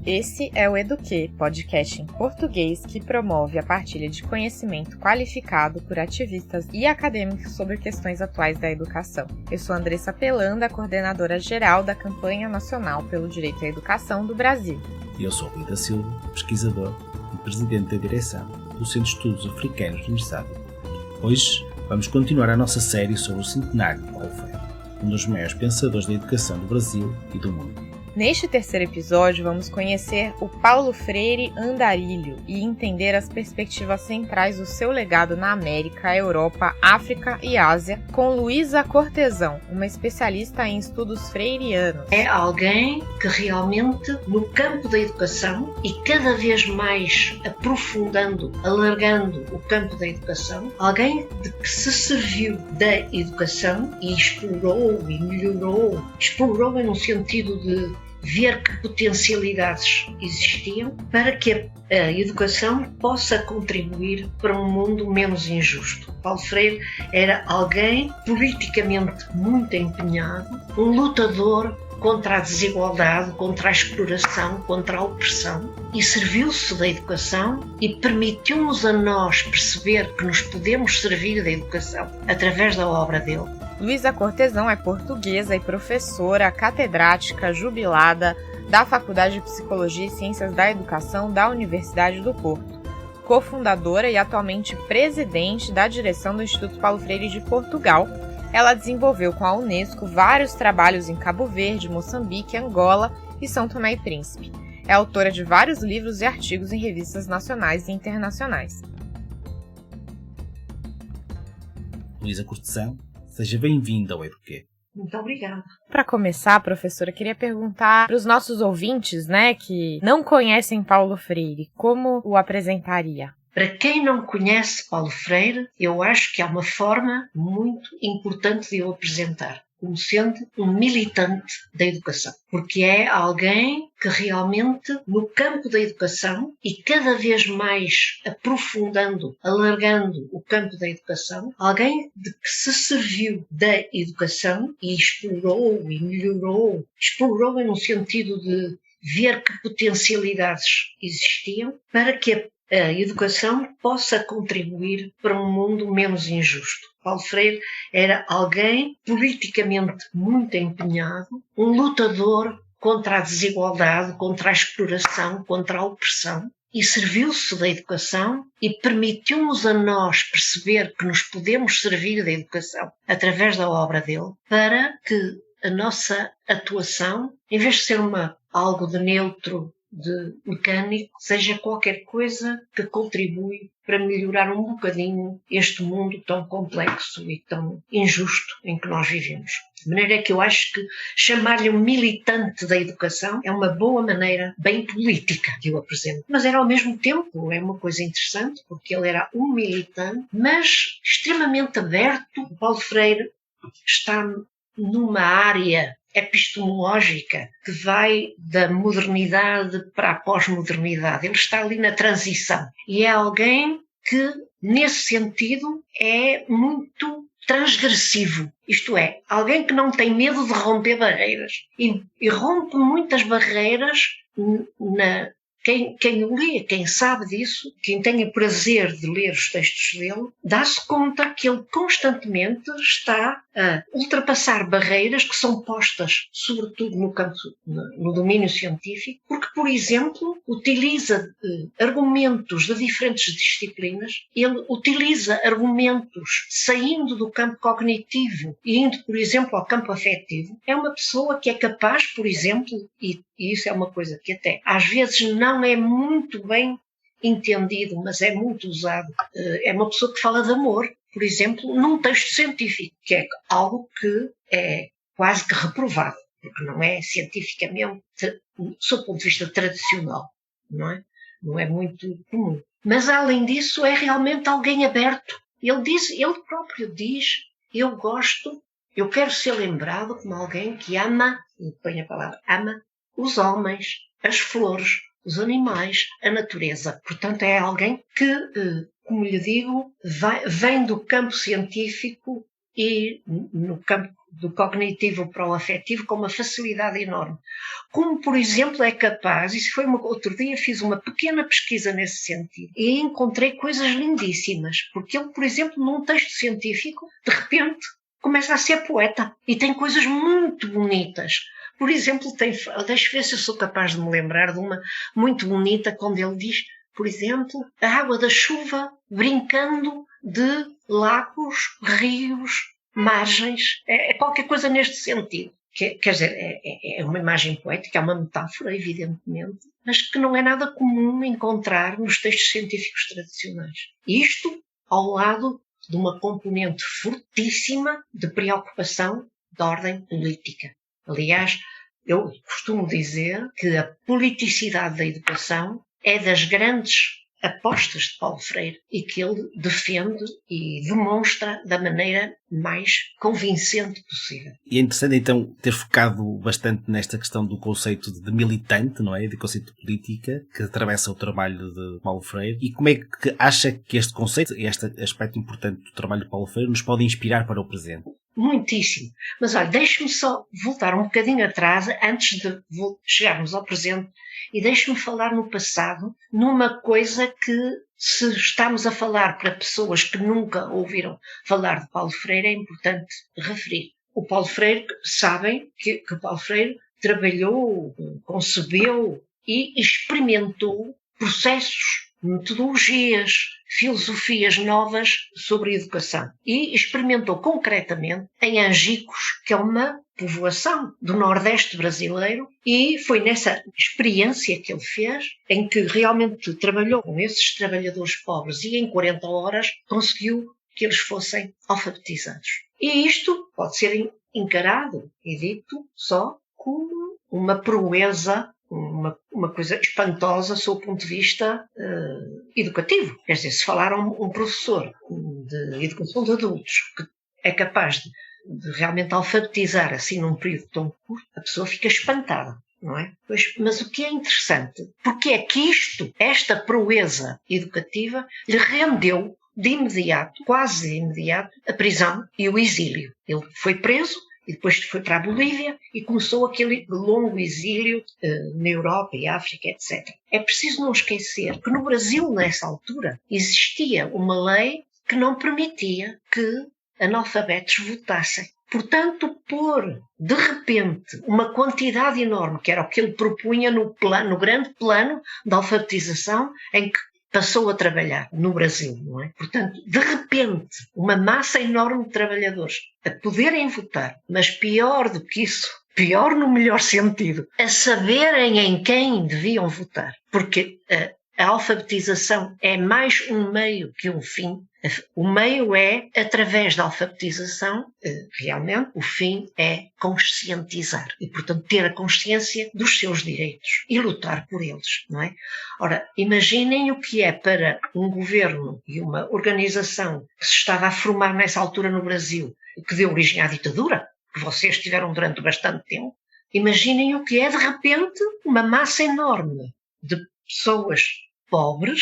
Esse é o Eduquê, podcast em português que promove a partilha de conhecimento qualificado por ativistas e acadêmicos sobre questões atuais da educação. Eu sou Andressa Pelanda, coordenadora geral da Campanha Nacional pelo Direito à Educação do Brasil. E eu sou Rui da Silva, pesquisador e presidente da direção do Centro de Estudos Africanos da Universidade. Hoje vamos continuar a nossa série sobre o centenário de Paulo Freire, um dos maiores pensadores da educação do Brasil e do mundo. Neste terceiro episódio, vamos conhecer o Paulo Freire Andarilho e entender as perspectivas centrais do seu legado na América, Europa, África e Ásia, com Luísa Cortesão, uma especialista em estudos freirianos. É alguém que realmente, no campo da educação, e cada vez mais aprofundando, alargando o campo da educação, alguém de que se serviu da educação e explorou e melhorou, explorou no sentido de ver que potencialidades existiam para que a educação possa contribuir para um mundo menos injusto. Paulo Freire era alguém politicamente muito empenhado, um lutador contra a desigualdade, contra a exploração, contra a opressão, e serviu-se da educação e permitiu-nos a nós perceber que nos podemos servir da educação através da obra dele. Luísa Cortesão é portuguesa e professora catedrática jubilada da Faculdade de Psicologia e Ciências da Educação da Universidade do Porto, cofundadora e atualmente presidente da direção do Instituto Paulo Freire de Portugal. Ela desenvolveu com a Unesco vários trabalhos em Cabo Verde, Moçambique, Angola e São Tomé e Príncipe. É autora de vários livros e artigos em revistas nacionais e internacionais. Luísa Cortesão, seja bem-vinda ao Eduquê. Muito obrigada. Para começar, professora, queria perguntar para os nossos ouvintes, que não conhecem Paulo Freire, como o apresentaria? Para quem não conhece Paulo Freire, eu acho que há uma forma muito importante de o apresentar, como sendo um militante da educação, porque é alguém que realmente, no campo da educação, e cada vez mais aprofundando, alargando o campo da educação, alguém de que se serviu da educação e explorou e melhorou, explorou no sentido de ver que potencialidades existiam para que a educação possa contribuir para um mundo menos injusto. Paulo Freire era alguém politicamente muito empenhado, um lutador contra a desigualdade, contra a exploração, contra a opressão, e serviu-se da educação e permitiu-nos a nós perceber que nos podemos servir da educação através da obra dele, para que a nossa atuação, em vez de ser algo de neutro, de mecânico, seja qualquer coisa que contribui para melhorar um bocadinho este mundo tão complexo e tão injusto em que nós vivemos. De maneira que eu acho que chamar-lhe um militante da educação é uma boa maneira bem política de o apresentar. Mas era ao mesmo tempo, é uma coisa interessante, porque ele era um militante, mas extremamente aberto. O Paulo Freire está numa área epistemológica que vai da modernidade para a pós-modernidade. Ele está ali na transição e é alguém que, nesse sentido, é muito transgressivo. Isto é, alguém que não tem medo de romper barreiras e rompe muitas barreiras Quem o lê, quem sabe disso, quem tem o prazer de ler os textos dele, dá-se conta que ele constantemente está a ultrapassar barreiras que são postas, sobretudo no domínio científico, porque, por exemplo, utiliza argumentos de diferentes disciplinas, ele utiliza argumentos saindo do campo cognitivo e indo, por exemplo, ao campo afetivo. É uma pessoa que é capaz, por exemplo, e isso é uma coisa que até às vezes não é muito bem entendido, mas é muito usado. É uma pessoa que fala de amor, por exemplo, num texto científico, que é algo que é quase que reprovado, porque não é cientificamente, do seu ponto de vista tradicional, não é? Não é muito comum. Mas, além disso, é realmente alguém aberto. Ele próprio diz, eu quero ser lembrado como alguém que ama, e põe a palavra ama, os homens, as flores, os animais, a natureza. Portanto, é alguém que, como lhe digo, vem do campo científico e no campo do cognitivo para o afetivo com uma facilidade enorme. Como, por exemplo, é capaz, outro dia fiz uma pequena pesquisa nesse sentido e encontrei coisas lindíssimas, porque ele, por exemplo, num texto científico, de repente, começa a ser poeta e tem coisas muito bonitas. Por exemplo, deixa eu ver se eu sou capaz de me lembrar de uma muito bonita, quando ele diz, por exemplo, a água da chuva brincando de lagos, rios, margens, é qualquer coisa neste sentido. Quer dizer, é uma imagem poética, é uma metáfora, evidentemente, mas que não é nada comum encontrar nos textos científicos tradicionais. Isto ao lado de uma componente fortíssima de preocupação de ordem política. Aliás, eu costumo dizer que a politicidade da educação é das grandes apostas de Paulo Freire e que ele defende e demonstra da maneira mais convincente possível. E é interessante então ter focado bastante nesta questão do conceito de militante, não é? De conceito de política que atravessa o trabalho de Paulo Freire. E como é que acha que este conceito, este aspecto importante do trabalho de Paulo Freire, nos pode inspirar para o presente? Muitíssimo. Mas olha, deixe-me só voltar um bocadinho atrás antes de chegarmos ao presente e deixe-me falar no passado, numa coisa que, se estamos a falar para pessoas que nunca ouviram falar de Paulo Freire, é importante referir. O Paulo Freire, sabem que o Paulo Freire trabalhou, concebeu e experimentou processos, metodologias, filosofias novas sobre a educação. E experimentou concretamente em Angicos, que é uma povoação do Nordeste brasileiro, e foi nessa experiência que ele fez, em que realmente trabalhou com esses trabalhadores pobres e em 40 horas conseguiu que eles fossem alfabetizados. E isto pode ser encarado e dito só como uma proeza, uma coisa espantosa sob o ponto de vista educativo. Quer dizer, se falar um professor de educação de adultos que é capaz de realmente alfabetizar assim num período tão curto, a pessoa fica espantada, não é? Mas o que é interessante, porque é que esta proeza educativa lhe rendeu de imediato, quase de imediato, a prisão e o exílio. Ele foi preso e depois foi para a Bolívia e começou aquele longo exílio na Europa e África, etc. É preciso não esquecer que no Brasil, nessa altura, existia uma lei que não permitia que analfabetos votassem. Portanto, pôr, de repente, uma quantidade enorme, que era o que ele propunha no grande plano da alfabetização, em que passou a trabalhar no Brasil, não é? Portanto, de repente, uma massa enorme de trabalhadores a poderem votar, mas pior do que isso, pior no melhor sentido, a saberem em quem deviam votar, porque a alfabetização é mais um meio que um fim. O meio é, através da alfabetização, realmente, o fim é conscientizar. E, portanto, ter a consciência dos seus direitos e lutar por eles, não é? Ora, imaginem o que é para um governo e uma organização que se estava a formar nessa altura no Brasil, que deu origem à ditadura, que vocês tiveram durante bastante tempo. Imaginem o que é, de repente, uma massa enorme de pessoas pobres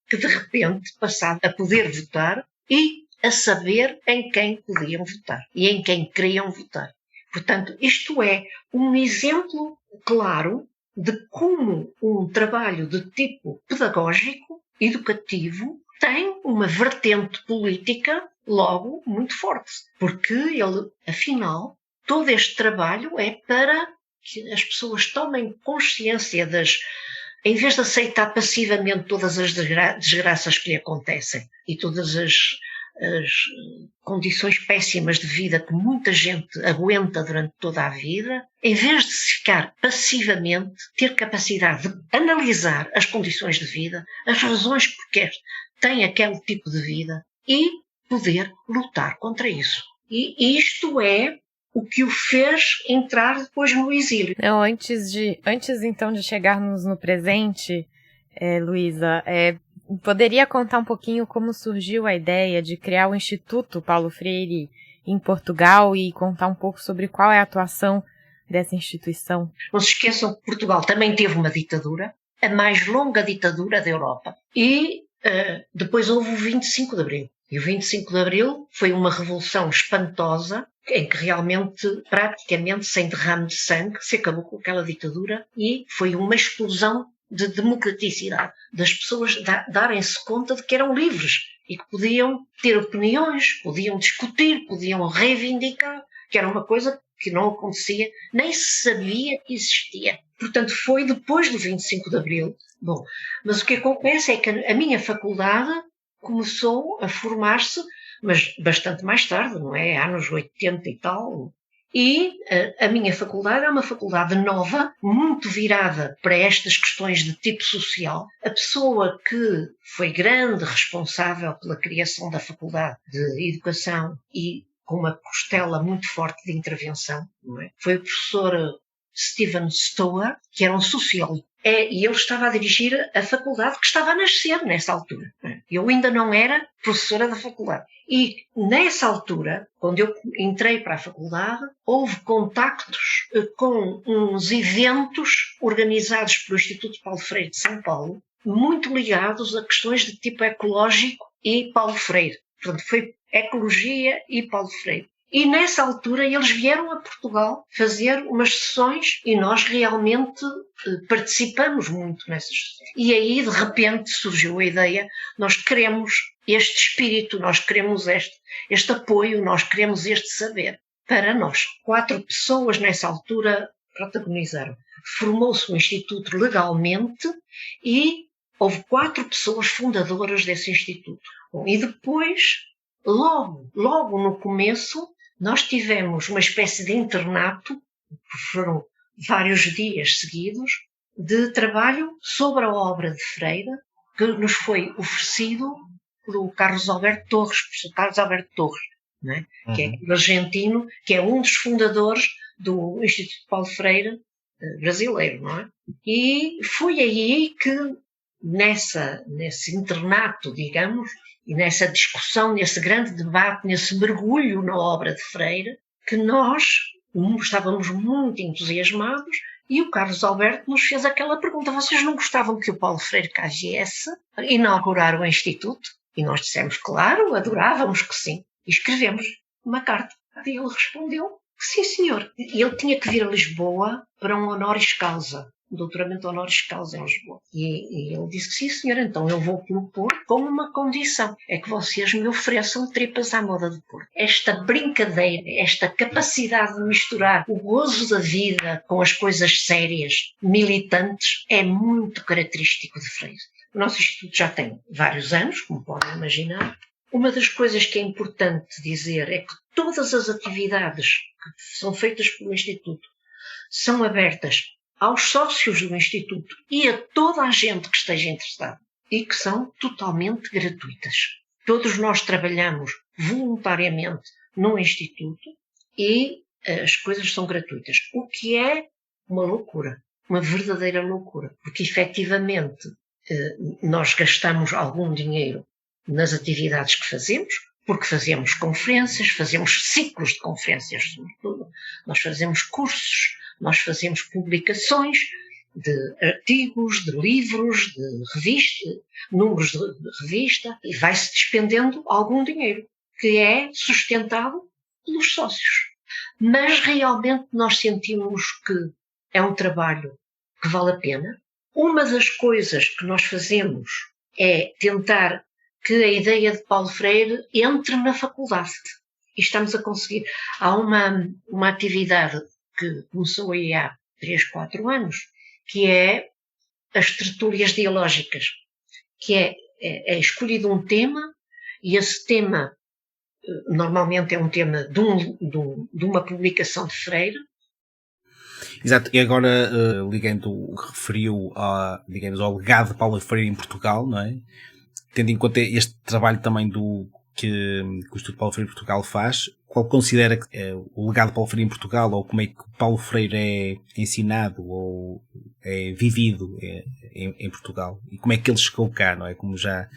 que de repente passaram a poder votar e a saber em quem podiam votar e em quem queriam votar. Portanto, isto é um exemplo claro de como um trabalho de tipo pedagógico, educativo, tem uma vertente política logo muito forte. Porque ele, afinal, todo este trabalho é para que as pessoas tomem consciência em vez de aceitar passivamente todas as desgraças que lhe acontecem e todas as condições péssimas de vida que muita gente aguenta durante toda a vida, em vez de ficar passivamente, ter capacidade de analisar as condições de vida, as razões porque tem aquele tipo de vida e poder lutar contra isso. E isto é o que o fez entrar depois no exílio. Não, antes então de chegarmos no presente, Luísa, poderia contar um pouquinho como surgiu a ideia de criar o Instituto Paulo Freire em Portugal e contar um pouco sobre qual é a atuação dessa instituição? Não se esqueçam que Portugal também teve uma ditadura, a mais longa ditadura da Europa. E depois houve o 25 de Abril. E o 25 de Abril foi uma revolução espantosa em que realmente, praticamente sem derrame de sangue, se acabou com aquela ditadura e foi uma explosão de democraticidade, das pessoas darem-se conta de que eram livres e que podiam ter opiniões, podiam discutir, podiam reivindicar, que era uma coisa que não acontecia, nem se sabia que existia. Portanto, foi depois do 25 de Abril. Bom, mas o que acontece é que a minha faculdade começou a formar-se, mas bastante mais tarde, não é? Anos 80 e tal. E a minha faculdade é uma faculdade nova, muito virada para estas questões de tipo social. A pessoa que foi grande responsável pela criação da Faculdade de Educação e com uma costela muito forte de intervenção, não é? Foi o professor Stephen Stower, que era um sociólogo. E ele estava a dirigir a faculdade que estava a nascer nessa altura. Eu ainda não era professora da faculdade. E nessa altura, quando eu entrei para a faculdade, houve contactos com uns eventos organizados pelo Instituto Paulo Freire de São Paulo, muito ligados a questões de tipo ecológico e Paulo Freire. Portanto, foi ecologia e Paulo Freire. E nessa altura eles vieram a Portugal fazer umas sessões e nós realmente participamos muito nessas sessões. E aí, de repente, surgiu a ideia, nós queremos este espírito, nós queremos este apoio, nós queremos este saber para nós. 4 pessoas nessa altura protagonizaram. Formou-se um instituto legalmente e houve 4 pessoas fundadoras desse instituto. Bom, e depois, logo no começo, nós tivemos uma espécie de internato, que foram vários dias seguidos, de trabalho sobre a obra de Freire, que nos foi oferecido pelo Carlos Alberto Torres, professor Carlos Alberto Torres, não é? Que é argentino, que é um dos fundadores do Instituto Paulo Freire brasileiro, não é? E foi aí que, nesse internato, digamos, e nessa discussão, nesse grande debate, nesse mergulho na obra de Freire, que nós estávamos muito entusiasmados e o Carlos Alberto nos fez aquela pergunta: vocês não gostavam que o Paulo Freire cá viesse inaugurar o Instituto? E nós dissemos, claro, adorávamos que sim. E escrevemos uma carta. E ele respondeu que sim, senhor. E ele tinha que vir a Lisboa para um honoris causa, um doutoramento honoris causa em Lisboa. E ele disse que sim, senhor, então eu vou propor com uma condição, é que vocês me ofereçam tripas à moda de Porto. Esta brincadeira, esta capacidade de misturar o gozo da vida com as coisas sérias, militantes, é muito característico de Freire. O nosso instituto já tem vários anos, como podem imaginar. Uma das coisas que é importante dizer é que todas as atividades que são feitas pelo Instituto são abertas aos sócios do Instituto e a toda a gente que esteja interessada e que são totalmente gratuitas. Todos nós trabalhamos voluntariamente no Instituto e as coisas são gratuitas, o que é uma loucura, uma verdadeira loucura, porque efetivamente nós gastamos algum dinheiro nas atividades que fazemos, porque fazemos conferências, fazemos ciclos de conferências, sobretudo. Nós fazemos cursos, nós fazemos publicações de artigos, de livros, de revista, números de revista, e vai-se despendendo algum dinheiro, que é sustentado pelos sócios. Mas realmente nós sentimos que é um trabalho que vale a pena. Uma das coisas que nós fazemos é tentar que a ideia de Paulo Freire entre na faculdade. E estamos a conseguir. Há uma atividade que começou aí há 3, 4 anos, que é as tertúlias dialógicas, que é escolhido um tema, e esse tema normalmente é um tema de uma publicação de Freire. Exato, e agora ligando o que referiu digamos, ao legado de Paulo Freire em Portugal, não é? Tendo em conta este trabalho também que o Instituto Paulo Freire em Portugal faz, qual considera que é o legado de Paulo Freire em Portugal, ou como é que Paulo Freire é ensinado ou é vivido em Portugal, e como é que ele chegou cá, não é? Como já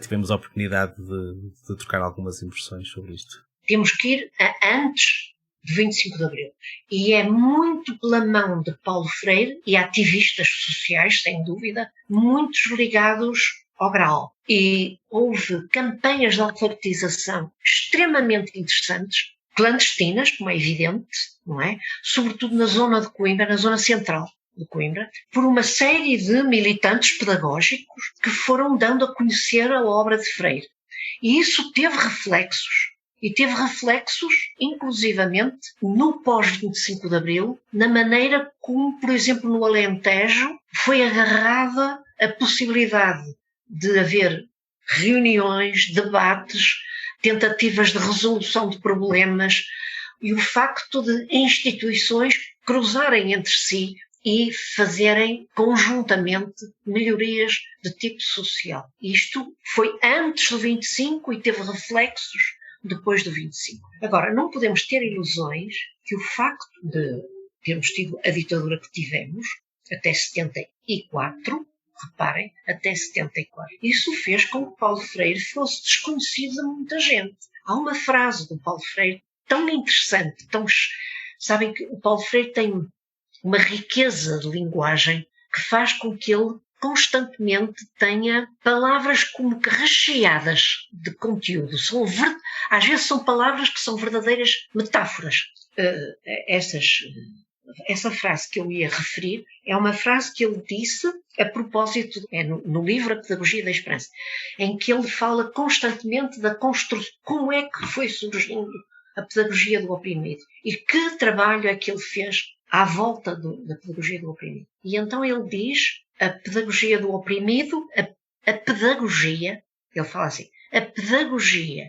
tivemos a oportunidade de trocar algumas impressões sobre isto. Temos que ir antes de 25 de Abril. E é muito pela mão de Paulo Freire e ativistas sociais, sem dúvida, muitos ligados ao Graal. E houve campanhas de alfabetização extremamente interessantes clandestinas, como é evidente, não é? Sobretudo na zona de Coimbra, na zona central de Coimbra, por uma série de militantes pedagógicos que foram dando a conhecer a obra de Freire. E isso teve reflexos. E teve reflexos, inclusivamente, no pós-25 de Abril, na maneira como, por exemplo, no Alentejo, foi agarrada a possibilidade de haver reuniões, debates, tentativas de resolução de problemas e o facto de instituições cruzarem entre si e fazerem conjuntamente melhorias de tipo social. Isto foi antes do 25 e teve reflexos depois do 25. Agora, não podemos ter ilusões que o facto de termos tido a ditadura que tivemos, até 74, reparem, até 74, isso fez com que Paulo Freire fosse desconhecido a muita gente. Há uma frase do Paulo Freire tão interessante, sabem que o Paulo Freire tem uma riqueza de linguagem que faz com que ele constantemente tenha palavras como que recheadas de conteúdo. Às vezes são palavras que são verdadeiras metáforas. Essa frase que eu ia referir é uma frase que ele disse a propósito, no livro A Pedagogia da Esperança, em que ele fala constantemente da construção, como é que foi surgindo a pedagogia do oprimido e que trabalho é que ele fez à volta da pedagogia do oprimido. E então ele diz a pedagogia do oprimido, a pedagogia, ele fala assim, a pedagogia,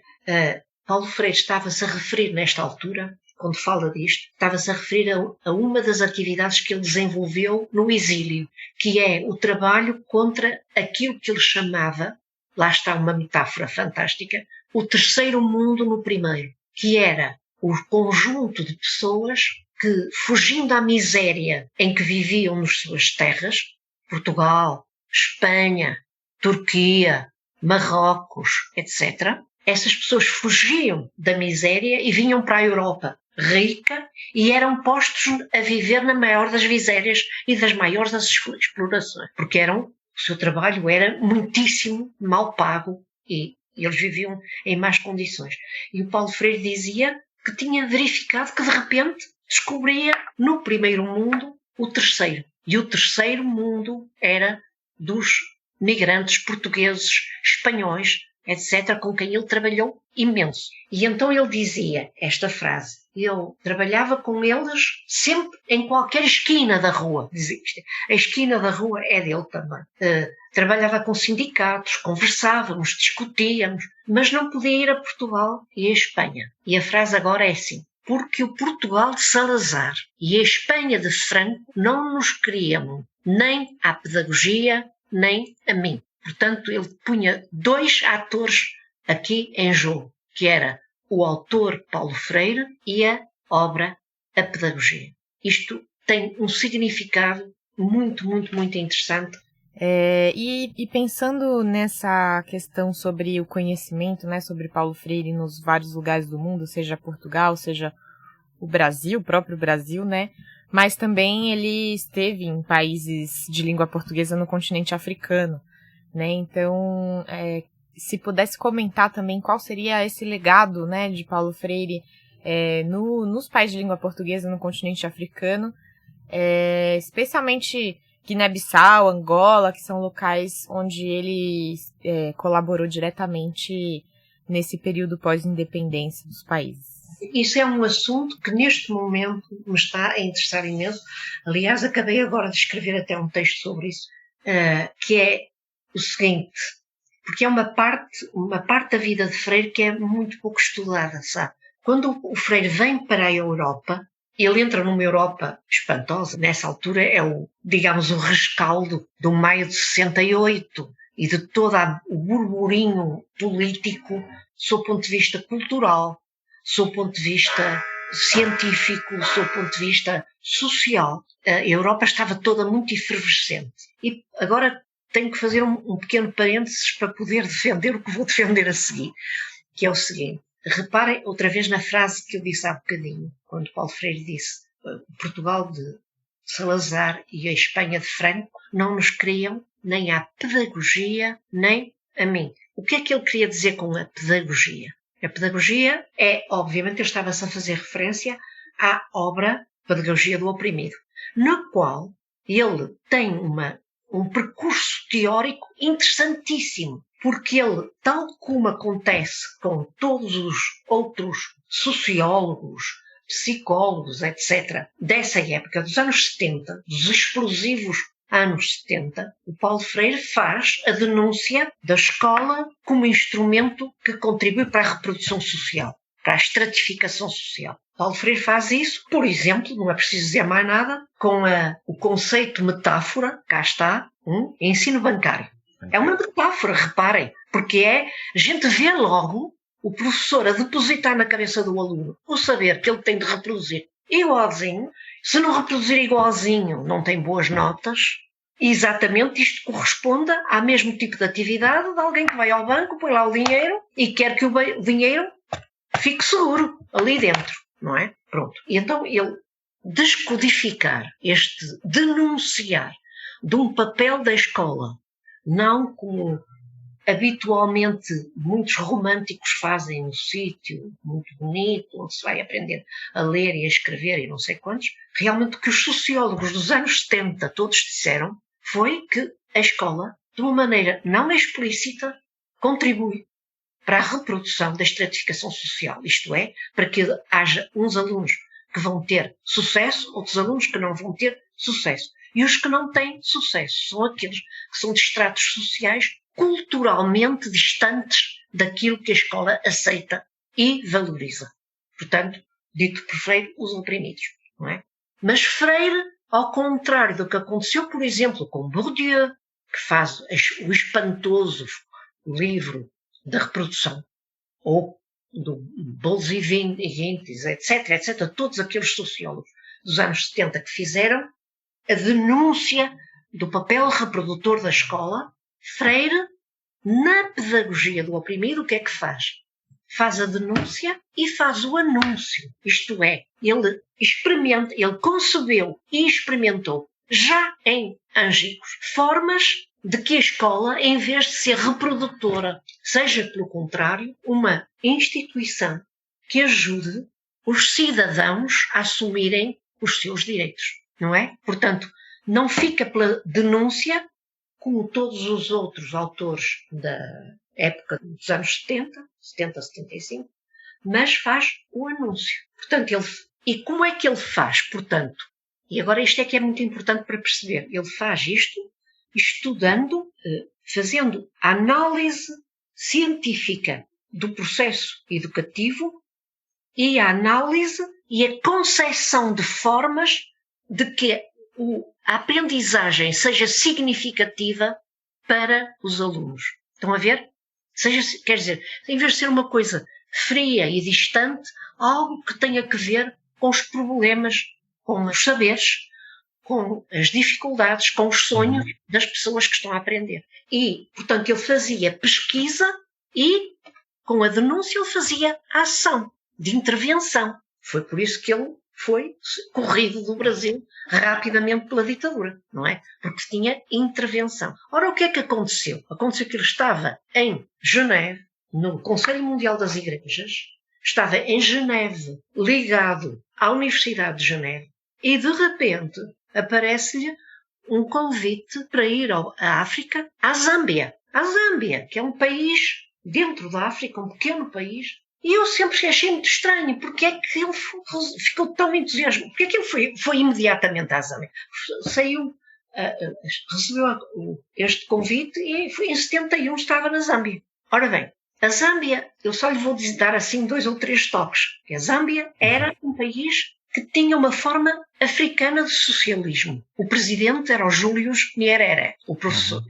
Paulo Freire estava-se a referir nesta altura, quando fala disto, estava-se a referir a uma das atividades que ele desenvolveu no exílio, que é o trabalho contra aquilo que ele chamava, lá está uma metáfora fantástica, o terceiro mundo no primeiro, que era o conjunto de pessoas que, fugindo à miséria em que viviam nas suas terras, Portugal, Espanha, Turquia, Marrocos, etc., essas pessoas fugiam da miséria e vinham para a Europa rica e eram postos a viver na maior das misérias e das maiores das explorações, porque o seu trabalho era muitíssimo mal pago e eles viviam em más condições. E o Paulo Freire dizia que tinha verificado que de repente descobria no primeiro mundo o terceiro. E o terceiro mundo era dos migrantes portugueses, espanhóis, etc., com quem ele trabalhou imenso. E então ele dizia esta frase, eu trabalhava com eles sempre em qualquer esquina da rua. A esquina da rua é dele também. Trabalhava com sindicatos, conversávamos, discutíamos, mas não podia ir a Portugal e a Espanha. E a frase agora é assim, porque o Portugal de Salazar e a Espanha de Franco não nos queriam nem à pedagogia, nem a mim. Portanto, ele punha dois atores aqui em jogo, que era o autor Paulo Freire e a obra A Pedagogia. Isto tem um significado muito, muito, muito interessante. E pensando nessa questão sobre o conhecimento, né, sobre Paulo Freire nos vários lugares do mundo, seja Portugal, seja o Brasil, o próprio Brasil, né, mas também ele esteve em países de língua portuguesa no continente africano, né, então se pudesse comentar também qual seria esse legado, né, de Paulo Freire nos países de língua portuguesa no continente africano, especialmente Guiné-Bissau, Angola, que são locais onde ele colaborou diretamente nesse período pós-independência dos países. Isso é um assunto que neste momento me está a interessar imenso. Aliás, acabei agora de escrever até um texto sobre isso, que é o seguinte, porque é uma parte da vida de Freire que é muito pouco estudada, sabe? Quando o Freire vem para a Europa, ele entra numa Europa espantosa. Nessa altura é o rescaldo do maio de 68 e de todo o burburinho político, sob o ponto de vista cultural, sob o ponto de vista científico, sob o ponto de vista social. A Europa estava toda muito efervescente. E agora tenho que fazer um pequeno parênteses para poder defender o que vou defender a seguir, que é o seguinte. Reparem outra vez na frase que eu disse há bocadinho, quando Paulo Freire disse Portugal de Salazar e a Espanha de Franco não nos queriam nem à pedagogia, nem a mim. O que é que ele queria dizer com a pedagogia? A pedagogia é, obviamente, eu estava-se a fazer referência à obra Pedagogia do Oprimido, na qual ele tem um percurso teórico interessantíssimo, porque ele, tal como acontece com todos os outros sociólogos, psicólogos, etc., dessa época, dos anos 70, dos explosivos anos 70, o Paulo Freire faz a denúncia da escola como instrumento que contribui para a reprodução social, para a estratificação social. Paulo Freire faz isso, por exemplo, não é preciso dizer mais nada, com o conceito metáfora, cá está, ensino bancário. É uma metáfora, reparem, porque a gente vê logo o professor a depositar na cabeça do aluno o saber que ele tem de reproduzir igualzinho. Se não reproduzir igualzinho, não tem boas notas. E exatamente isto corresponde ao mesmo tipo de atividade de alguém que vai ao banco, põe lá o dinheiro e quer que o dinheiro fique seguro ali dentro, não é? Pronto. E então ele descodificar denunciar de um papel da escola, não como habitualmente muitos românticos fazem no sítio muito bonito, onde se vai aprender a ler e a escrever e não sei quantos. Realmente o que os sociólogos dos anos 70 todos disseram foi que a escola, de uma maneira não explícita, contribui para a reprodução da estratificação social, isto é, para que haja uns alunos que vão ter sucesso, outros alunos que não vão ter sucesso. E os que não têm sucesso são aqueles que são de estratos sociais culturalmente distantes daquilo que a escola aceita e valoriza. Portanto, dito por Freire, os oprimidos, não é? Mas Freire, ao contrário do que aconteceu, por exemplo, com Bourdieu, que faz o espantoso livro da reprodução, ou do Bolzivintis, etc., todos aqueles sociólogos dos anos 70 que fizeram a denúncia do papel reprodutor da escola, Freire, na pedagogia do oprimido, o que é que faz? Faz a denúncia e faz o anúncio. Isto é, ele concebeu e experimentou, já em Angicos, formas de que a escola, em vez de ser reprodutora, seja, pelo contrário, uma instituição que ajude os cidadãos a assumirem os seus direitos, não é? Portanto, não fica pela denúncia, como todos os outros autores da época dos anos 70, 75, mas faz o anúncio. Portanto, e como é que ele faz, portanto? E agora isto é que é muito importante para perceber. Ele faz isto estudando, fazendo a análise científica do processo educativo e a análise e a concepção de formas de que a aprendizagem seja significativa para os alunos. Estão a ver? Quer dizer, em vez de ser uma coisa fria e distante, algo que tenha que ver com os problemas, com os saberes, com as dificuldades, com os sonhos das pessoas que estão a aprender. E, portanto, ele fazia pesquisa e, com a denúncia, ele fazia ação de intervenção. Foi por isso que ele foi corrido do Brasil rapidamente pela ditadura, não é? Porque tinha intervenção. Ora, o que é que aconteceu? Aconteceu que ele estava em Geneve, no Conselho Mundial das Igrejas, estava em Geneve, ligado à Universidade de Geneve, e de repente aparece-lhe um convite para ir à África, à Zâmbia. A Zâmbia, que é um país dentro da África, um pequeno país. E eu sempre achei muito estranho, porque é que ele ficou tão entusiasmado, porque é que ele foi imediatamente à Zâmbia. Recebeu este convite e em 71 estava na Zâmbia. Ora bem, a Zâmbia, eu só lhe vou dar assim 2 ou 3 toques. A Zâmbia era um país que tinha uma forma africana de socialismo. O presidente era o Júlio Nyerere, o professor.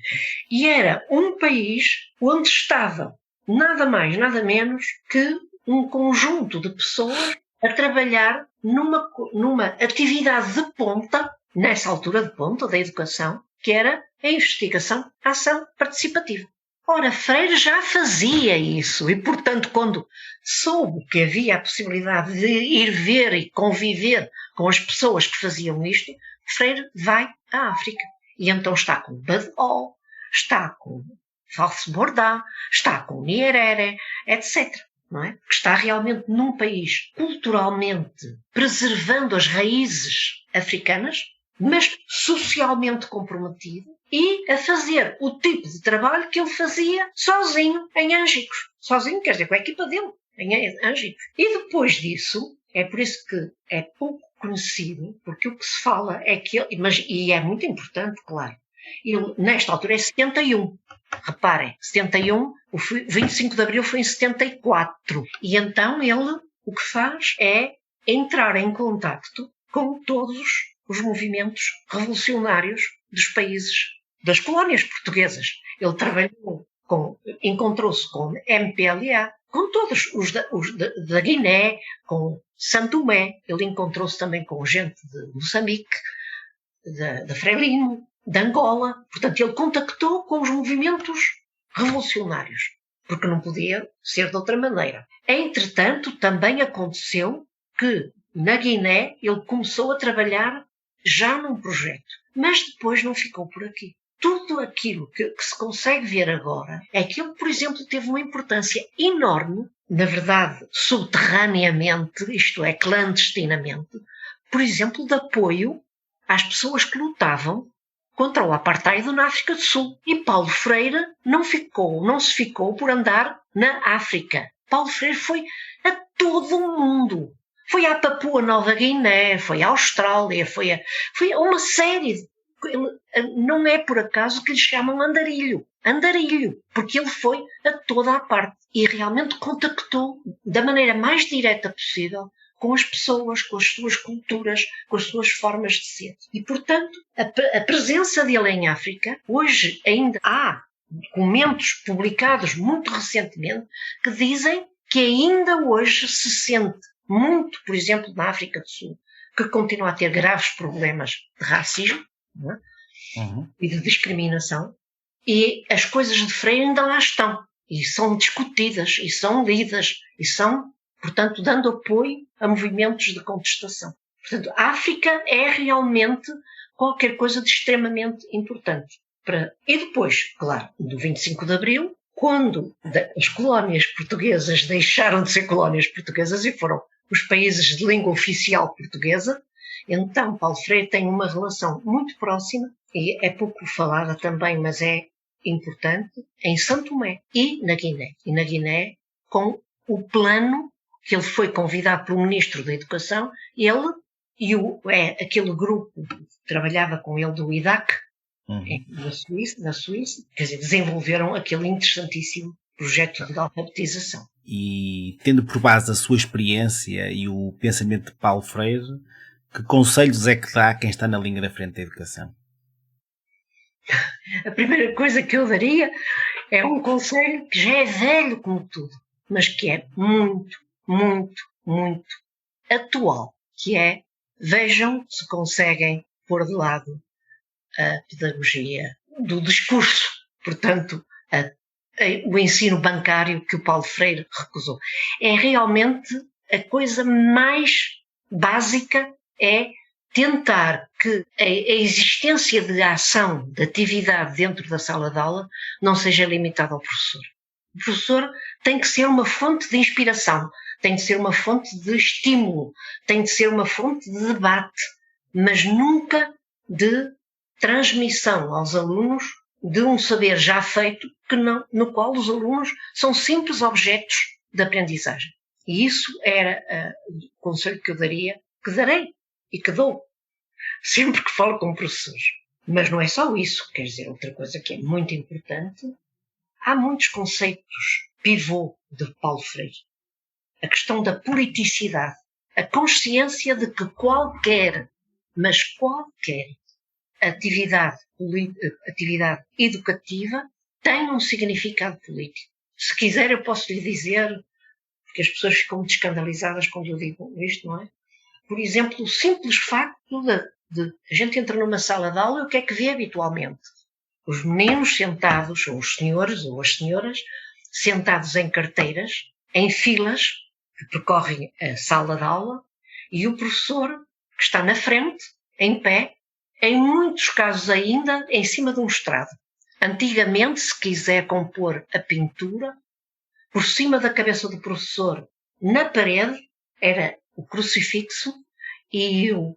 E era um país onde estava nada mais, nada menos que um conjunto de pessoas a trabalhar numa atividade de ponta, nessa altura de ponta da educação, que era a investigação, a ação participativa. Ora, Freire já fazia isso e, portanto, quando soube que havia a possibilidade de ir ver e conviver com as pessoas que faziam isto, Freire vai à África. E então está com Bud Hall, está com False Bourdin, está com Nyerere, etc. não é? Que está realmente num país culturalmente preservando as raízes africanas, mas socialmente comprometido e a fazer o tipo de trabalho que ele fazia sozinho em Ângicos. Sozinho, quer dizer, com a equipa dele, em Ângicos. E depois disso, é por isso que é pouco conhecido, porque o que se fala é que ele, e é muito importante, claro, ele, nesta altura é 71. Reparem, 71, o 25 de Abril foi em 74. E então ele o que faz é entrar em contacto com todos os movimentos revolucionários dos países, das colónias portuguesas. Ele trabalhou encontrou-se com MPLA, com todos os da Guiné, com Santo Tomé. Ele encontrou-se também com gente de Moçambique, de Frelimo, de Angola. Portanto, ele contactou com os movimentos revolucionários, porque não podia ser de outra maneira. Entretanto, também aconteceu que na Guiné ele começou a trabalhar já num projeto, mas depois não ficou por aqui. Tudo aquilo que se consegue ver agora é que ele, por exemplo, teve uma importância enorme, na verdade, subterraneamente, isto é, clandestinamente, por exemplo, de apoio às pessoas que lutavam contra o apartheid na África do Sul. E Paulo Freire não se ficou por andar na África. Paulo Freire foi a todo o mundo. Foi à Papua Nova Guiné, foi à Austrália, foi a uma série de... Não é por acaso que lhe chamam andarilho, porque ele foi a toda a parte e realmente contactou da maneira mais direta possível com as pessoas, com as suas culturas, com as suas formas de ser. E, portanto, a presença dele em África, hoje ainda há documentos publicados muito recentemente que dizem que ainda hoje se sente muito, por exemplo, na África do Sul, que continua a ter graves problemas de racismo, não é? E de discriminação, e as coisas de Freire ainda lá estão, e são discutidas, e são lidas, e são, portanto, dando apoio a movimentos de contestação. Portanto, a África é realmente qualquer coisa de extremamente importante. E depois, claro, do 25 de Abril, quando as colónias portuguesas deixaram de ser colónias portuguesas e foram os países de língua oficial portuguesa, então Paulo Freire tem uma relação muito próxima, e é pouco falada também, mas é importante, em Santo Tomé e na Guiné. E na Guiné, com o plano que ele foi convidado pelo Ministro da Educação, ele e aquele grupo que trabalhava com ele do IDAC, na Suíça, quer dizer, desenvolveram aquele interessantíssimo projeto de alfabetização. E tendo por base a sua experiência e o pensamento de Paulo Freire, que conselhos é que dá a quem está na linha da frente da educação? A primeira coisa que eu daria é um conselho que já é velho como tudo, mas que é muito, muito, muito atual, que é: vejam se conseguem pôr de lado a pedagogia do discurso, portanto, o ensino bancário que o Paulo Freire recusou. É realmente a coisa mais básica, é tentar que a existência de ação, de atividade dentro da sala de aula não seja limitada ao professor. O professor tem que ser uma fonte de inspiração, tem de ser uma fonte de estímulo, tem de ser uma fonte de debate, mas nunca de transmissão aos alunos de um saber já feito no qual os alunos são simples objetos de aprendizagem. E isso era o conselho que eu daria, que darei e que dou sempre que falo com professores. Mas não é só isso, quer dizer, outra coisa que é muito importante: há muitos conceitos pivô de Paulo Freire. A questão da politicidade, a consciência de que qualquer atividade educativa tem um significado político. Se quiser, eu posso lhe dizer, porque as pessoas ficam muito escandalizadas quando eu digo isto, não é? Por exemplo, o simples facto de a gente entrar numa sala de aula, o que é que vê habitualmente? Os meninos sentados, ou os senhores ou as senhoras, sentados em carteiras, em filas, que percorrem a sala de aula, e o professor que está na frente, em pé, em muitos casos ainda em cima de um estrado. Antigamente, se quiser compor a pintura, por cima da cabeça do professor, na parede, era o crucifixo e o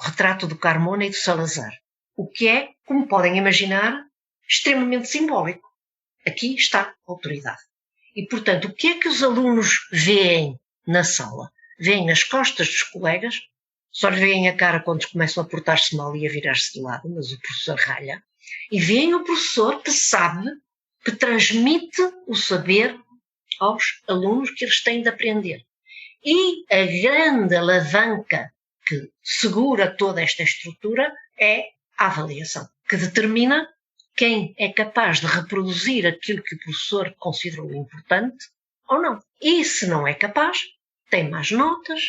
retrato do Carmona e do Salazar. O que é, como podem imaginar, extremamente simbólico. Aqui está a autoridade. E, portanto, o que é que os alunos veem na sala? Veem as costas dos colegas, só lhe veem a cara quando começam a portar-se mal e a virar-se de lado, mas o professor ralha, e veem o professor que sabe, que transmite o saber aos alunos que eles têm de aprender. E a grande alavanca que segura toda esta estrutura é a avaliação, que determina quem é capaz de reproduzir aquilo que o professor considerou importante ou não. E se não é capaz, tem más notas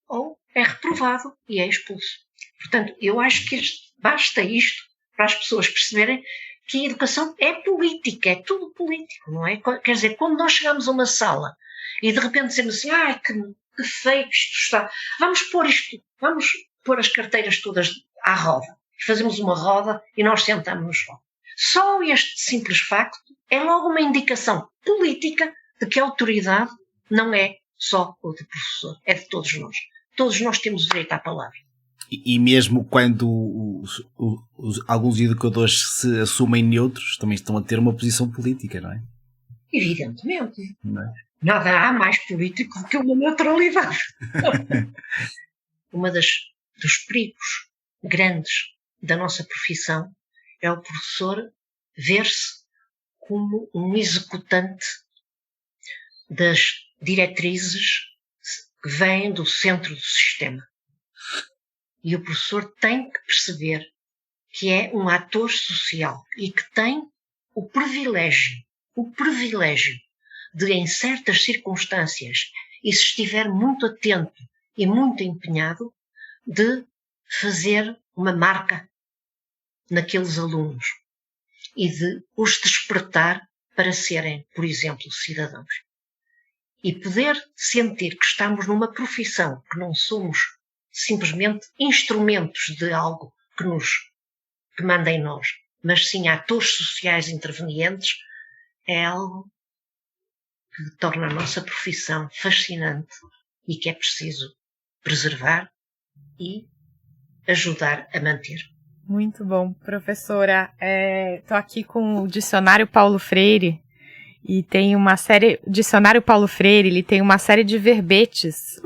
ou é reprovado e é expulso. Portanto, eu acho que basta isto para as pessoas perceberem que a educação é política, é tudo político, não é? Quer dizer, quando nós chegamos a uma sala e de repente dizemos assim, que feio que isto está, vamos pôr as carteiras todas à roda. Fazemos uma roda e nós sentamos no chão. Só este simples facto é logo uma indicação política de que a autoridade não é só o do professor, é de todos nós. Todos nós temos direito à palavra. E mesmo quando alguns educadores se assumem neutros, também estão a ter uma posição política, não é? Evidentemente. Não é? Nada há mais político do que uma neutralidade. Dos perigos grandes da nossa profissão é o professor ver-se como um executante das diretrizes que vêm do centro do sistema. E o professor tem que perceber que é um ator social e que tem o privilégio de, em certas circunstâncias, e se estiver muito atento e muito empenhado, de fazer uma marca naqueles alunos e de os despertar para serem, por exemplo, cidadãos. E poder sentir que estamos numa profissão, que não somos simplesmente instrumentos de algo que manda em nós, mas sim atores sociais intervenientes, é algo que torna a nossa profissão fascinante e que é preciso preservar e ajudar a manter. Muito bom, professora. Estou aqui com o Dicionário Paulo Freire e tem uma série... Dicionário Paulo Freire, ele tem uma série de verbetes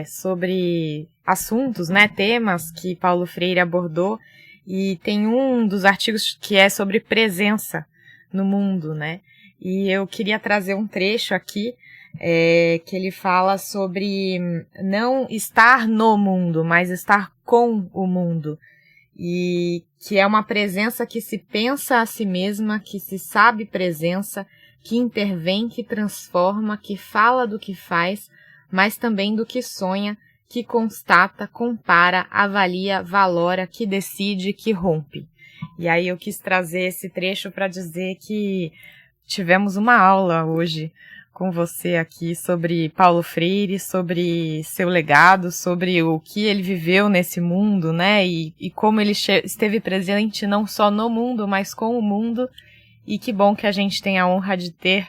sobre assuntos, né, temas que Paulo Freire abordou, e tem um dos artigos que é sobre presença no mundo, né? E eu queria trazer um trecho aqui que ele fala sobre não estar no mundo, mas estar com o mundo. E que é uma presença que se pensa a si mesma, que se sabe presença, que intervém, que transforma, que fala do que faz, mas também do que sonha, que constata, compara, avalia, valora, que decide, que rompe. E aí eu quis trazer esse trecho para dizer que tivemos uma aula hoje com você aqui sobre Paulo Freire, sobre seu legado, sobre o que ele viveu nesse mundo, né? E como ele esteve presente não só no mundo, mas com o mundo. E que bom que a gente tem a honra de ter.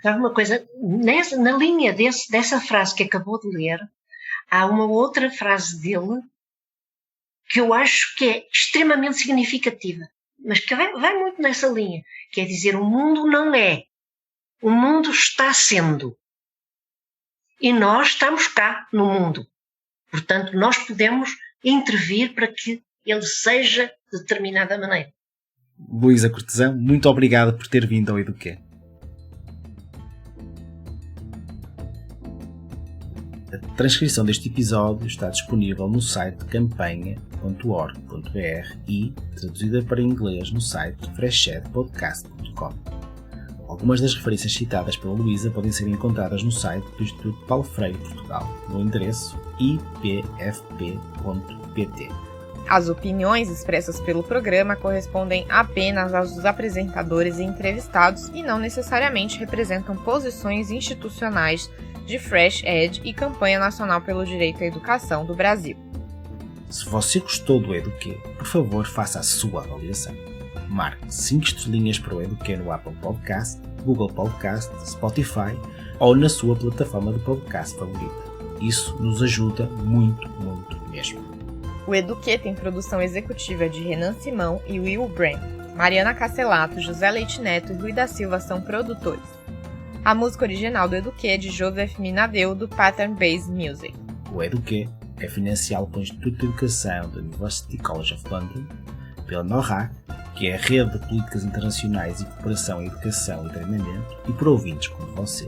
Sabe uma coisa? Na linha dessa frase que acabou de ler, há uma outra frase dele que eu acho que é extremamente significativa, mas que vai muito nessa linha, que é dizer: o mundo não é, o mundo está sendo. E nós estamos cá no mundo. Portanto, nós podemos intervir para que ele seja de determinada maneira. Luísa Cortesão, muito obrigada por ter vindo ao Eduquê. A transcrição deste episódio está disponível no site campanha.org.br e traduzida para inglês no site freshedpodcast.com. Algumas das referências citadas pela Luísa podem ser encontradas no site do Instituto Paulo Freire Portugal, no endereço ipfp.pt. As opiniões expressas pelo programa correspondem apenas aos dos apresentadores e entrevistados e não necessariamente representam posições institucionais de Fresh Ed e Campanha Nacional pelo Direito à Educação do Brasil. Se você gostou do Eduquê, por favor faça a sua avaliação. Marque 5 estrelinhas para o Eduquê no Apple Podcast Google Podcast, Spotify ou na sua plataforma de podcast favorita. Isso nos ajuda muito, muito mesmo. O Eduquê tem produção executiva de Renan Simão e Will Brand. Mariana Cacelato, José Leite Neto e Rui da Silva são produtores. A música original do Eduquê é de Joseph Minadeu, do Pattern Based Music. O Eduquê é financiado pelo Instituto de Educação da University College of London, pela NORAC, que é a Rede de Políticas Internacionais e Cooperação em Educação e Treinamento, e por ouvintes como você.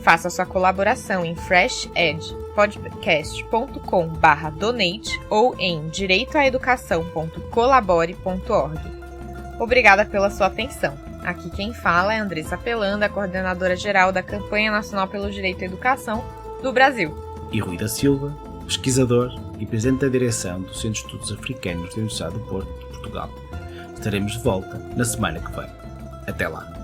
Faça sua colaboração em freshedpodcast.com/donate ou em direitoaeducação.colabore.org. Obrigada pela sua atenção. Aqui quem fala é Andressa Pelanda, coordenadora geral da Campanha Nacional pelo Direito à Educação do Brasil. E Rui da Silva, pesquisador e presidente da direção do Centro de Estudos Africanos da Universidade do Porto de Portugal. Estaremos de volta na semana que vem. Até lá!